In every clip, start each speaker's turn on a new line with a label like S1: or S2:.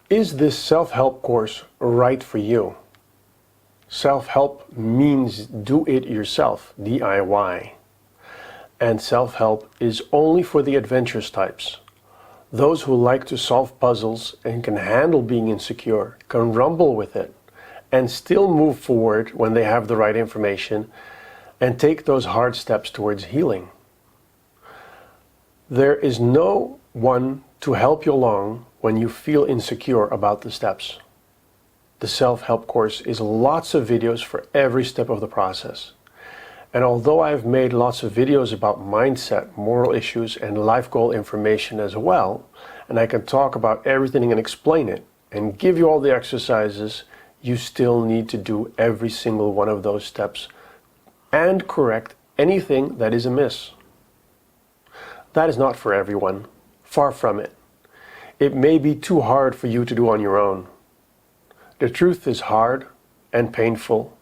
S1: Is this self-help course right for you? Self-help means do it yourself, DIY. And self-help is only for the adventurous types. Those who like to solve puzzles and can handle being insecure, can rumble with it, and still move forward when they have the right information and take those hard steps towards healing. There is no one to help you along when you feel insecure about the steps. The self-help course is lots of videos for every step of the process. And although I've made lots of videos about mindset, moral issues, and life goal information as well, and I can talk about everything and explain it, and give you all the exercises, you still need to do every single one of those steps and correct anything that is amiss. That is not for everyone. Far from it. It may be too hard for you to do on your own. The truth is hard and painful,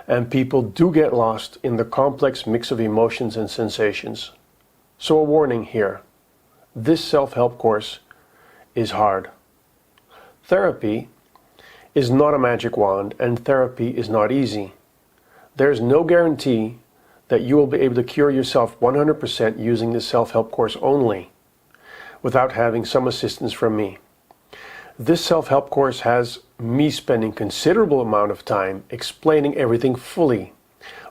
S1: and people do get lost in the complex mix of emotions and sensations. So a warning here. This self-help course is hard. Therapy is not a magic wand, and therapy is not easy. There's no guarantee that you will be able to cure yourself 100% using this self-help course only, without having some assistance from me. This self-help course has me spending considerable amount of time explaining everything fully,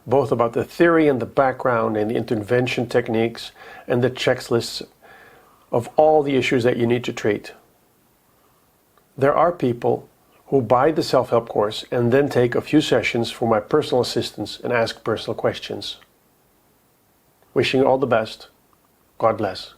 S1: both about the theory and the background and the intervention techniques and the checklists of all the issues that you need to treat. There are people who buy the self-help course and then take a few sessions for my personal assistance and ask personal questions. Wishing you all the best. God bless.